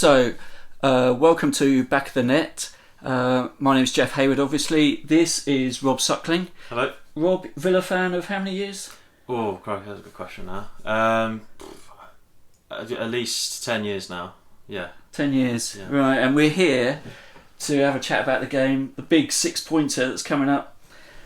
Welcome to Back of the Net. My name is Jeff Hayward, obviously. This is Rob Suckling. Hello. Rob, Villa fan of how many years? Oh, crikey, that's a good question now. At least 10 years now, yeah. 10 years, yeah. Right, and we're here to have a chat about the game, the big 6-pointer that's coming up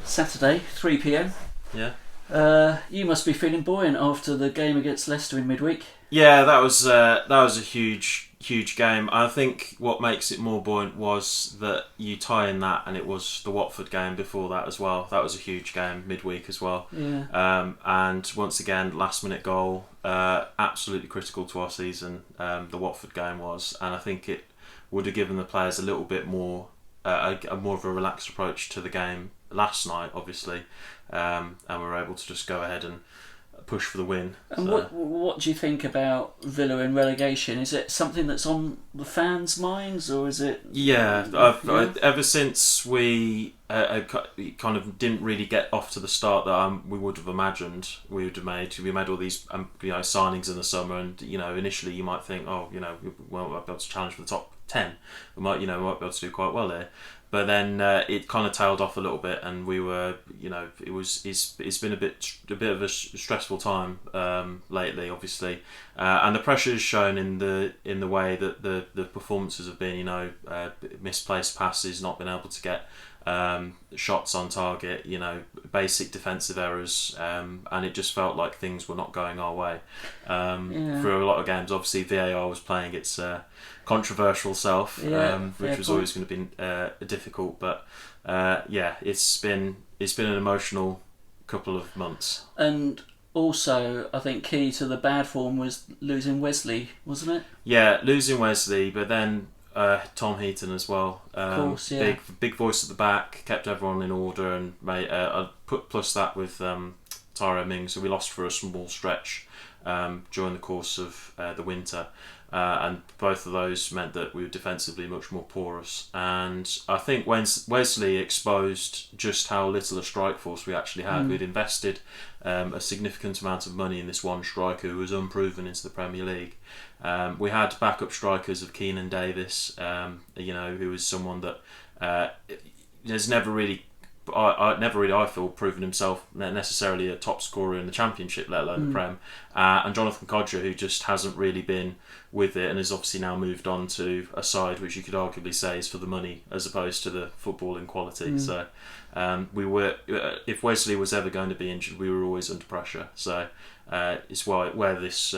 Saturday, 3 p.m. Yeah. You must be feeling buoyant after the game against Leicester in midweek. Yeah, that was a huge game. I think what makes it more buoyant was that you tie in that, and it was the Watford game before that as well. That was a huge game midweek as well. Yeah. And once again, last minute goal, absolutely critical to our season. The Watford game was, and I think it would have given the players a little bit more, more of a relaxed approach to the game last night, obviously, and we were able to just go ahead and push for the win. And what do you think about Villa in relegation? Is it something that's on the fans' minds, or is it? Yeah, ever since we kind of didn't really get off to the start that we would have imagined we would have made. We made all these signings in the summer, and initially you might think, we might be able to challenge for the top 10. We might be able to do quite well there. But then it kind of tailed off a little bit, and we were, it's been a bit of a stressful time lately, obviously, and the pressure is shown in the way that the performances have been. Misplaced passes, not been able to get shots on target, basic defensive errors, and it just felt like things were not going our way for a lot of games. Obviously, VAR was playing its controversial self, which was always going to be difficult. But it's been an emotional couple of months. And also, I think key to the bad form was losing Wesley, wasn't it? Yeah, losing Wesley, but then Tom Heaton as well. Of course, yeah. Big voice at the back, kept everyone in order, and I put plus that with Tyrone Mings, who we lost for a small stretch during the course of the winter. And both of those meant that we were defensively much more porous. And I think Wesley exposed just how little a strike force we actually had. We'd invested a significant amount of money in this one striker who was unproven into the Premier League. We had backup strikers of Keenan Davis, who was someone that has never really, I feel, proven himself necessarily a top scorer in the Championship, let alone the Prem. And Jonathan Kodjia, who just hasn't really been with it, and has obviously now moved on to a side which you could arguably say is for the money as opposed to the footballing quality. So if Wesley was ever going to be injured, we were always under pressure. So it's where this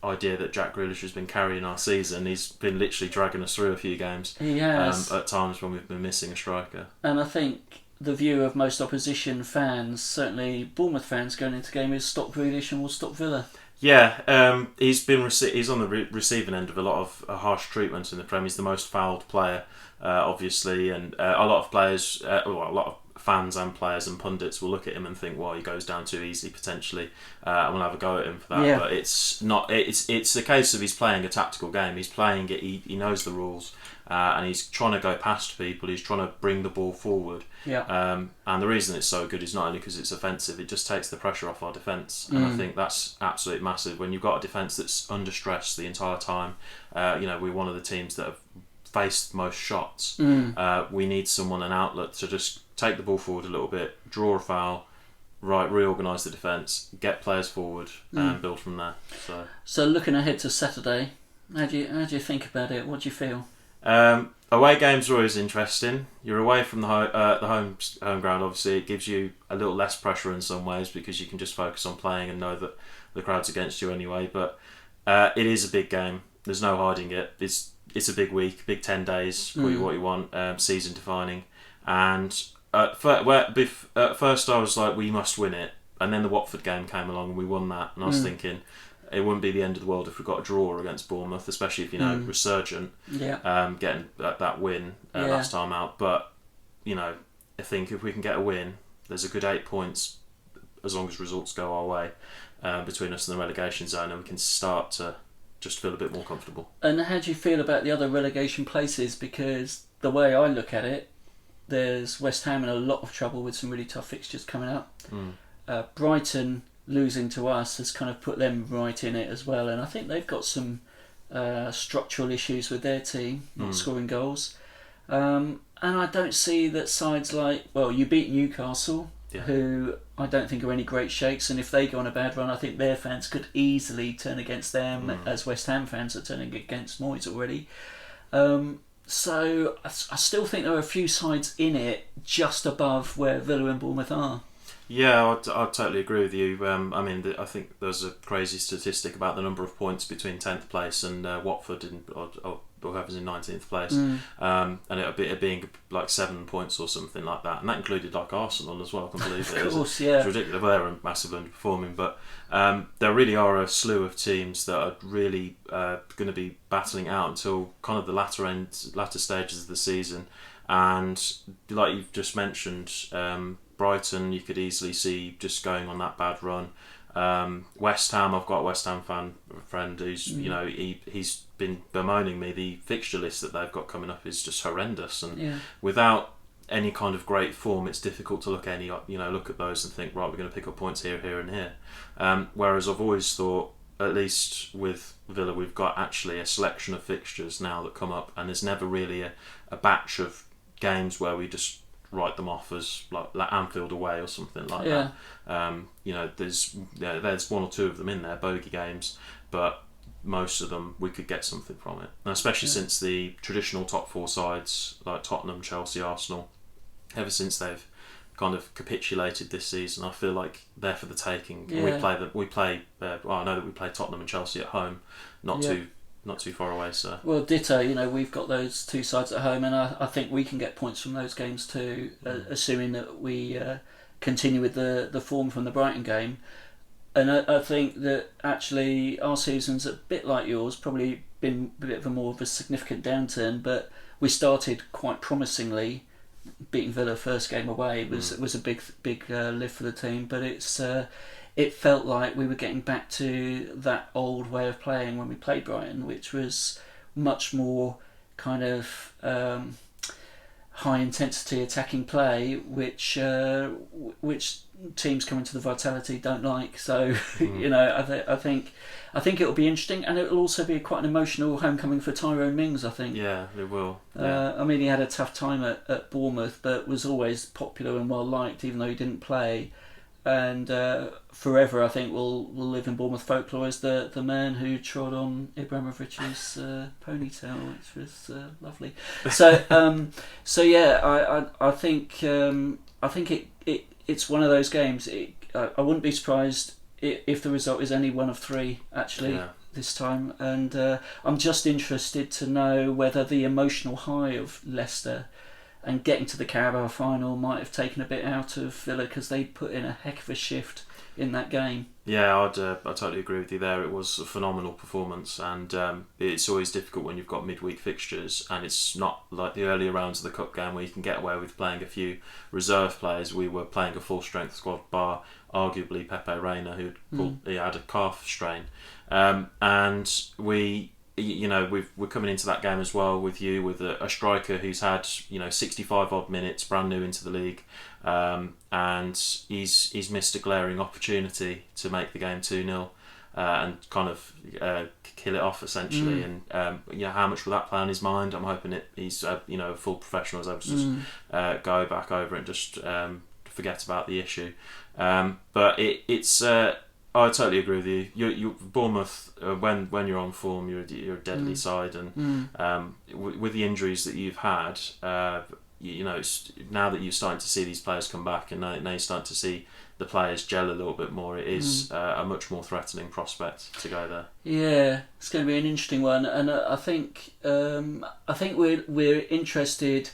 idea that Jack Grealish has been carrying our season, he's been literally dragging us through a few games. He has. At times when we've been missing a striker. And I think the view of most opposition fans, certainly Bournemouth fans going into the game, is stop Grealish and we'll stop Villa. Yeah, he's on the receiving end of a lot of harsh treatment in the Premier. He's the most fouled player, obviously, and a lot of players, a lot of fans and players and pundits will look at him and think, well, he goes down too easy potentially, and we'll have a go at him for that. Yeah. But it's not. It's a case of he's playing a tactical game. He's playing it. He knows the rules, and he's trying to go past people. He's trying to bring the ball forward. Yeah. And the reason it's so good is not only because it's offensive, it just takes the pressure off our defence, and I think that's absolutely massive. When you've got a defence that's under stress the entire time, we're one of the teams that have faced most shots. We need an outlet to just take the ball forward a little bit, draw a foul, reorganise the defence, get players forward, and build from there. So looking ahead to Saturday, how do you think about it? What do you feel? Away games are always interesting. You're away from the home ground, obviously. It gives you a little less pressure in some ways because you can just focus on playing and know that the crowd's against you anyway. But it is a big game. There's no hiding it. It's a big week, big 10 days, call you what you want, season defining. And at first I was like, we must win it. And then the Watford game came along and we won that. And I was thinking, it wouldn't be the end of the world if we got a draw against Bournemouth, especially if resurgent, getting that win last time out. But I think if we can get a win, there's a good 8 points as long as results go our way between us and the relegation zone, and we can start to just feel a bit more comfortable. And how do you feel about the other relegation places? Because the way I look at it, there's West Ham in a lot of trouble with some really tough fixtures coming up. Brighton losing to us has kind of put them right in it as well, and I think they've got some structural issues with their team, not scoring goals. And I don't see that sides like, well, you beat Newcastle, who I don't think are any great shakes, and if they go on a bad run, I think their fans could easily turn against them, as West Ham fans are turning against Moyes already. So I still think there are a few sides in it just above where Villa and Bournemouth are. Yeah, I totally agree with you. I think there's a crazy statistic about the number of points between 10th place and Watford or whoever's in 19th place, and it being like 7 points or something like that, and that included like Arsenal as well. I can believe it. Of course, yeah. It's ridiculous. They're massively underperforming, but there really are a slew of teams that are really going to be battling out until kind of the latter stages of the season, and like you've just mentioned. Brighton, you could easily see just going on that bad run. West Ham, I've got a West Ham friend who's he's been bemoaning me. The fixture list that they've got coming up is just horrendous, and without any kind of great form, it's difficult to look at those and think, right, we're going to pick up points here, and here. Whereas I've always thought, at least with Villa, we've got actually a selection of fixtures now that come up, and there's never really a batch of games where we just write them off as like Anfield away or something like that. There's one or two of them in there, bogey games, but most of them we could get something from it. And especially since the traditional top four sides like Tottenham, Chelsea, Arsenal, ever since they've kind of capitulated this season, I feel like they're for the taking. Yeah. I know that we play Tottenham and Chelsea at home, not too far away. So well, ditto. We've got those two sides at home, and I think we can get points from those games too, assuming that we continue with the form from the Brighton game. And I think that actually our season's a bit like yours, probably been a bit of a more of a significant downturn, but we started quite promisingly. Beating Villa first game away was a big lift for the team, but it felt like we were getting back to that old way of playing when we played Brighton, which was much more kind of high intensity attacking play, which teams coming to the Vitality don't like. So I think it'll be interesting, and it'll also be quite an emotional homecoming for Tyrone Mings, I think. Yeah, it will. He had a tough time at Bournemouth, but was always popular and well liked, even though he didn't play. And forever, I think, will live in Bournemouth folklore as the man who trod on Ibrahimovic's ponytail, which was lovely. So I think it's one of those games. I wouldn't be surprised if the result is any one of three actually this time. And I'm just interested to know whether the emotional high of Leicester and getting to the Carabao final might have taken a bit out of Villa, because they put in a heck of a shift in that game. Yeah, I totally agree with you there. It was a phenomenal performance, and it's always difficult when you've got midweek fixtures, and it's not like the earlier rounds of the cup game where you can get away with playing a few reserve players. We were playing a full strength squad, bar arguably Pepe Reina, he had a calf strain, and we're coming into that game as well with a striker who's had 65 odd minutes, brand new into the league, and he's missed a glaring opportunity to make the game 2-0 and kind of kill it off essentially. And how much will that play on his mind? I'm hoping he's a full professional, is able to just go back over it and just forget about the issue. But it's. I totally agree with you. You Bournemouth, when you're on form, you're a deadly side, and with the injuries that you've had, now that you're starting to see these players come back, and now you're starting to see the players gel a little bit more, it is a much more threatening prospect to go there. Yeah, it's going to be an interesting one, and I think we're interested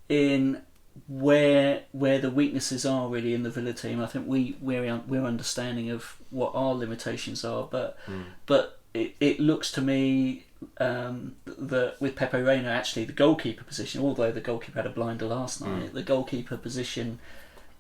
in where the weaknesses are really in the Villa team. I think we're understanding of what our limitations are, but it looks to me that with Pepe Reina, actually the goalkeeper position, although the goalkeeper had a blinder last night, the goalkeeper position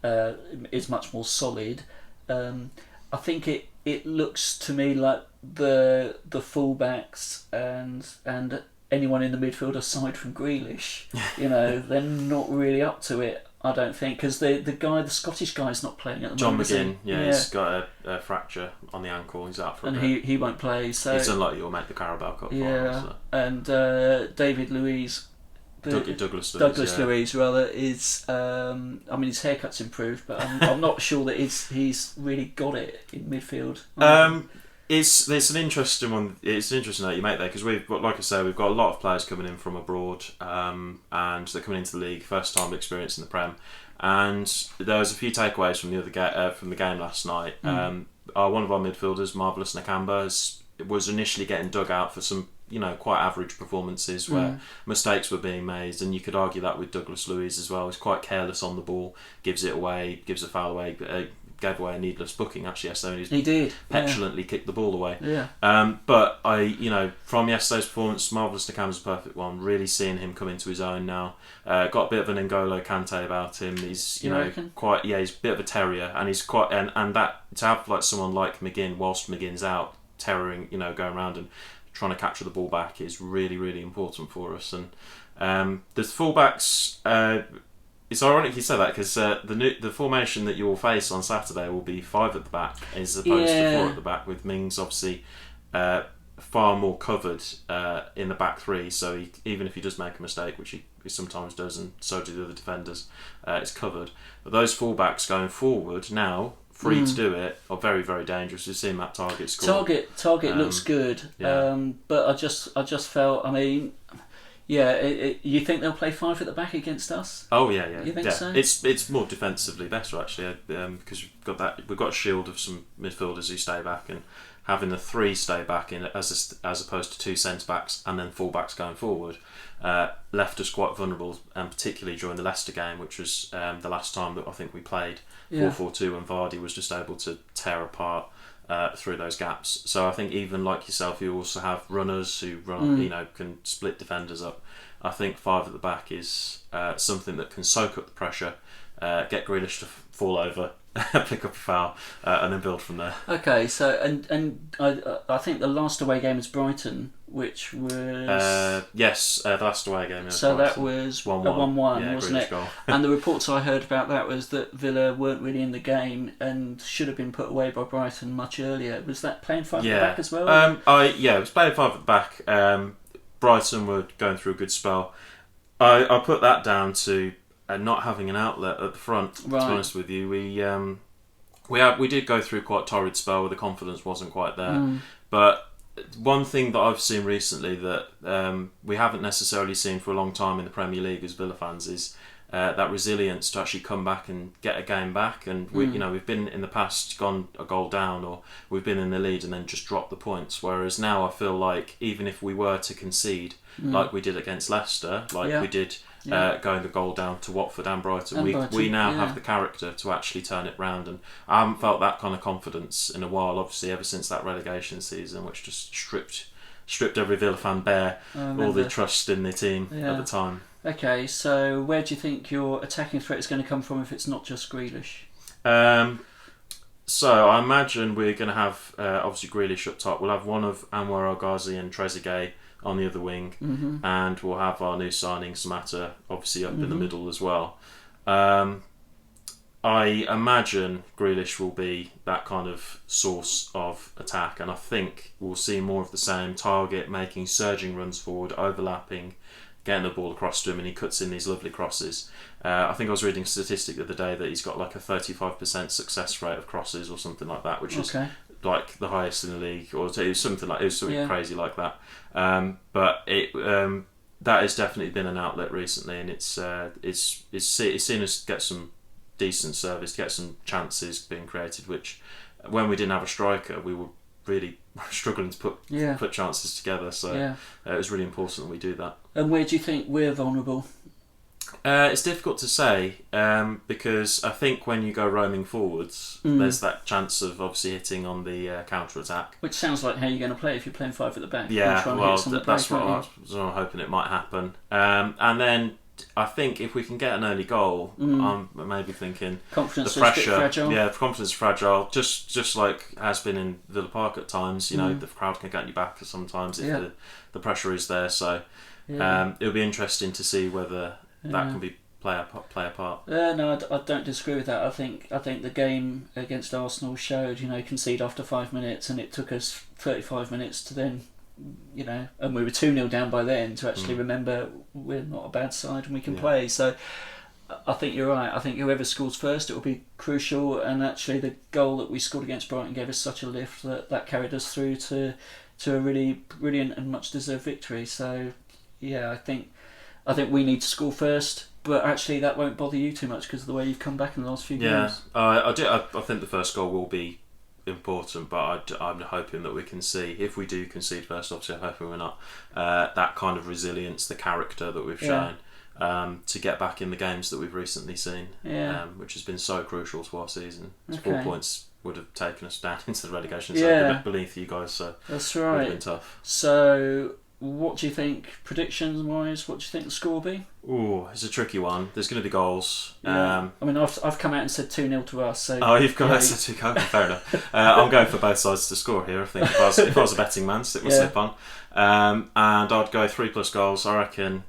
is much more solid. I think it looks to me like the fullbacks and anyone in the midfield aside from Grealish, they're not really up to it I don't think, because the Scottish guy is not playing at the John moment. McGinn, he's got a fracture on the ankle. He's out for a bit. And he won't play. So it's unlikely he'll make the Carabao Cup final. So. And David Luiz. Douglas Luiz rather is. I mean, his haircut's improved, but I'm not sure that he's really got it in midfield. It's an interesting one. It's an interesting note you make there, because like I say, we've got a lot of players coming in from abroad, and they're coming into the league, first time experience in the Prem. And there was a few takeaways from the game last night. One of our midfielders, Marvellous Nakamba, was initially getting dug out for some quite average performances where mistakes were being made, and you could argue that with Douglas Luiz as well. He's quite careless on the ball, gives it away, gives a foul away, gave away a needless booking actually yesterday. He did petulantly kicked the ball away. Yeah. But from yesterday's performance, Marvellous Nakamba's a perfect one. Really seeing him come into his own now. Got a bit of an N'Golo Kante about him. He's he's a bit of a terrier, and he's quite and that to have like someone like McGinn whilst McGinn's out, terroring, going around and trying to capture the ball back is really, really important for us. And the fullbacks, it's ironic you say that, because the formation that you'll face on Saturday will be 5 at the back as opposed to 4 at the back, with Mings obviously far more covered in the back 3, so even if he does make a mistake, which he sometimes does, and so do the other defenders, it's covered. But those fullbacks going forward now, free to do it, are very, very dangerous. We've seen that Target score. Target looks good, but I just felt. I mean, you think they'll play 5 at the back against us? Oh yeah. You think so? It's more defensively better actually, because we've got a shield of some midfielders who stay back, and having the 3 stay back in as opposed to 2 centre backs and then full backs going forward left us quite vulnerable, and particularly during the Leicester game, which was the last time that I think we played 4-4-2, and Vardy was just able to tear apart through those gaps. So I think even like yourself, you also have runners who run, can split defenders up. I think 5 at the back is something that can soak up the pressure, get Grealish to fall over, pick up a foul, and then build from there. Okay, so and I think the last away game was Brighton, which was the last away game. So Brighton. That was 1-1, wasn't it? Goal. And the reports I heard about that was that Villa weren't really in the game and should have been put away by Brighton much earlier. Was that playing 5 at the back as well? It was playing 5 at the back. Brighton were going through a good spell. I put that down to not having an outlet at the front. To be honest with you, we did go through quite a torrid spell where the confidence wasn't quite there. But one thing that I've seen recently that we haven't necessarily seen for a long time in the Premier League as Villa fans is that resilience to actually come back and get a game back. And we've been in the past gone a goal down, or we've been in the lead and then just dropped the points. Whereas now I feel like even if we were to concede, like we did against Leicester, we did going a goal down to Watford and Brighton, we now have the character to actually turn it round. And I haven't felt that kind of confidence in a while, obviously ever since that relegation season, which just stripped every Villa fan bare all the trust in the team at the time. Okay, so where do you think your attacking threat is going to come from if it's not just Grealish? So I imagine we're going to have obviously Grealish up top. We'll have one of Anwar El Ghazi and Trezeguet on the other wing, and we'll have our new signing Samatta obviously up in the middle as well. I imagine Grealish will be that kind of source of attack, and I think we'll see more of the same. Target making surging runs forward, overlapping, getting the ball across to him, and he cuts in these lovely crosses. I think I was reading a statistic the other day that he's got like a 35% success rate of crosses or something like that, which is like the highest in the league, or it was something crazy like that. But that has definitely been an outlet recently, and it's seen us get some decent service, get some chances being created, which when we didn't have a striker, we were really struggling to put chances together. So it was really important that we do that. And where do you think we're vulnerable? It's difficult to say because I think when you go roaming forwards, there's that chance of obviously hitting on the counter attack. Which sounds like how you're going to play if you're playing 5 at the back. Yeah, well, that's what I was hoping it might happen. And then I think if we can get an early goal, I'm maybe thinking confidence the pressure, is a bit fragile. Yeah, confidence is fragile. Just like has been in Villa Park at times. The crowd can get you back sometimes if the pressure is there. So it'll be interesting to see whether that can be play a part. No, I don't disagree with that. I think the game against Arsenal showed, concede after 5 minutes, and it took us 35 minutes to then, and we were 2-0 down by then, to actually remember we're not a bad side and we can play. So I think you're right. I think whoever scores first, it will be crucial, and actually the goal that we scored against Brighton gave us such a lift that carried us through to a really brilliant and much deserved victory. So yeah, I think we need to score first, but actually that won't bother you too much because of the way you've come back in the last few games. I think the first goal will be important, but I'm hoping that we can see, if we do concede first, obviously I'm hoping we're not, that kind of resilience, the character that we've shown, to get back in the games that we've recently seen, which has been so crucial to our season. 4 points would have taken us down into the relegation zone beneath you guys, so that's it would right. have been tough. So what do you think, predictions wise, what do you think the score will be? Oh, it's a tricky one. There's going to be goals. I mean, I've come out and said 2-0 to us. So you've come out and said 2-0. Fair enough. I'm going for both sides to score here. I think if I was a betting man, stick my slip on. And I'd go 3+ goals. I reckon.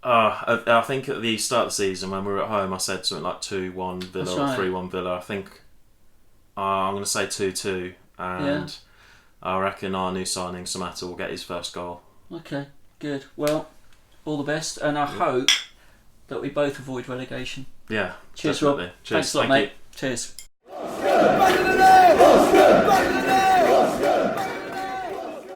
I think at the start of the season when we were at home, I said something like 2-1 Villa or 3-1 Villa. I think I'm going to say 2-2, and I reckon our new signing Samata will get his first goal. Okay, good. Well, all the best, and I hope that we both avoid relegation. Yeah. Cheers, definitely. Rob. Cheers. Thanks a lot, mate. Cheers.